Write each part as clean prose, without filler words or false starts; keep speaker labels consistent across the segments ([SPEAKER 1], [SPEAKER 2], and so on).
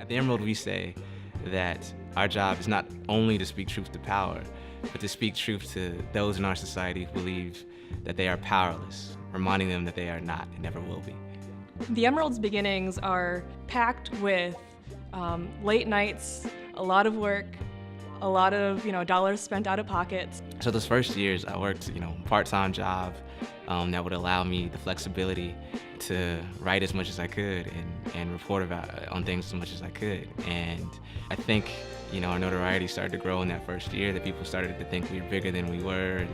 [SPEAKER 1] At the Emerald, we say that our job is not only to speak truth to power, but to speak truth to those in our society who believe that they are powerless, reminding them that they are not and never will be.
[SPEAKER 2] The Emerald's beginnings are packed with late nights, a lot of work, a lot of dollars spent out of pockets.
[SPEAKER 1] So those first years, I worked part-time job that would allow me the flexibility to write as much as I could and report on things as much as I could. And I think our notoriety started to grow in that first year, that people started to think we were bigger than we were,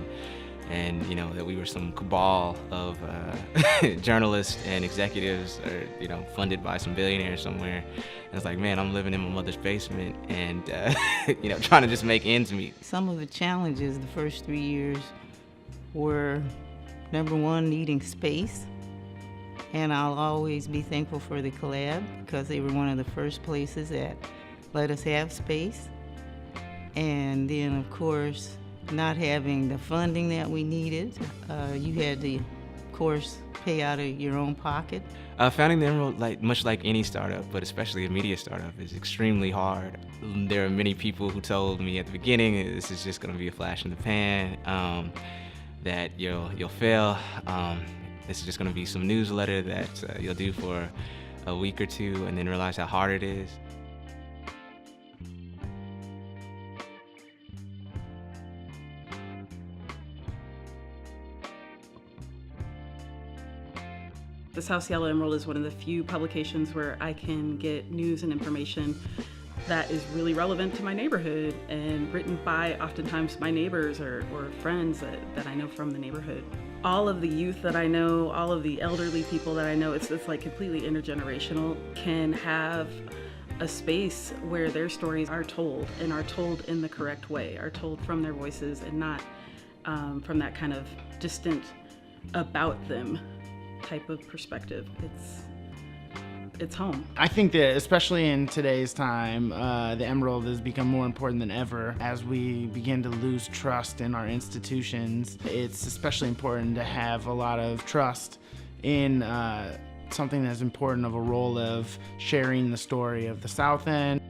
[SPEAKER 1] and that we were some cabal of journalists and executives, or funded by some billionaires somewhere. And it's like, man, I'm living in my mother's basement and trying to just make ends meet.
[SPEAKER 3] Some of the challenges the first 3 years were, number one, needing space. And I'll always be thankful for the collab, because they were one of the first places that let us have space. And then, of course, not having the funding that we needed. You had to, of course, pay out of your own pocket.
[SPEAKER 1] Founding the Emerald, much like any startup, but especially a media startup, is extremely hard. There are many people who told me at the beginning, this is just going to be a flash in the pan, that you'll fail. This is just going to be some newsletter that you'll do for a week or two and then realize how hard it is.
[SPEAKER 4] The South Seattle Emerald is one of the few publications where I can get news and information that is really relevant to my neighborhood and written by oftentimes my neighbors or friends that I know from the neighborhood. All of the youth that I know, all of the elderly people that I know, it's like completely intergenerational, can have a space where their stories are told, and are told in the correct way, are told from their voices and not from that kind of distant about them type of perspective. It's home.
[SPEAKER 5] I think that especially in today's time, the Emerald has become more important than ever. As we begin to lose trust in our institutions, it's especially important to have a lot of trust in something as important of a role of sharing the story of the South End.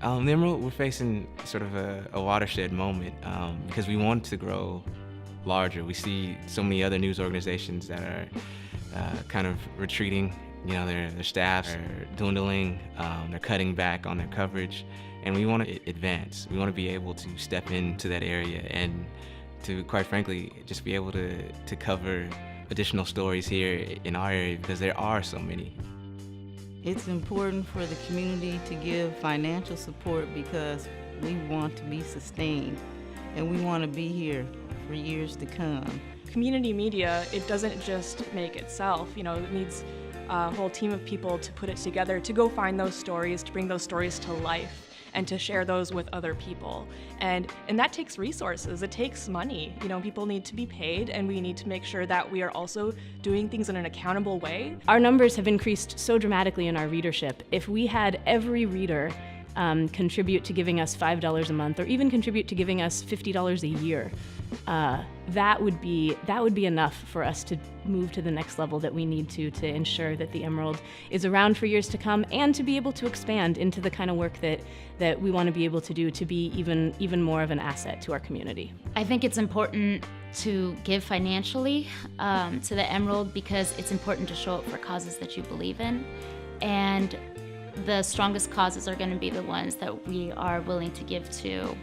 [SPEAKER 1] The Emerald, we're facing sort of a watershed moment because we want to grow larger. We see so many other news organizations that are kind of retreating. Their staffs are dwindling, they're cutting back on their coverage, and we want to advance. We want to be able to step into that area and to, quite frankly, just be able to cover additional stories here in our area, because there are so many.
[SPEAKER 3] It's important for the community to give financial support, because we want to be sustained and we want to be here for years to come.
[SPEAKER 2] Community media, it doesn't just make itself. It needs a whole team of people to put it together, to go find those stories, to bring those stories to life, and to share those with other people. And that takes resources, it takes money. People need to be paid, and we need to make sure that we are also doing things in an accountable way.
[SPEAKER 6] Our numbers have increased so dramatically in our readership. If we had every reader contribute to giving us $5 a month, or even contribute to giving us $50 a year, that would be enough for us to move to the next level that we need to ensure that the Emerald is around for years to come, and to be able to expand into the kind of work that we want to be able to do, to be even more of an asset to our community.
[SPEAKER 7] I think it's important to give financially to the Emerald, because it's important to show up for causes that you believe in, and the strongest causes are going to be the ones that we are willing to give to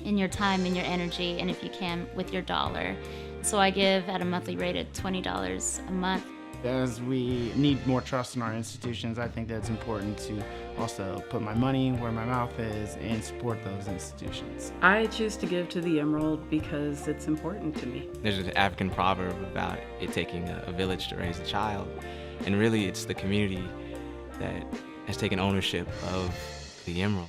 [SPEAKER 7] in your time, in your energy, and if you can, with your dollar. So I give at a monthly rate of $20 a month.
[SPEAKER 5] As we need more trust in our institutions, I think that it's important to also put my money where my mouth is and support those institutions.
[SPEAKER 4] I choose to give to the Emerald because it's important to me.
[SPEAKER 1] There's an African proverb about it taking a village to raise a child, and really it's the community that has taken ownership of the Emerald.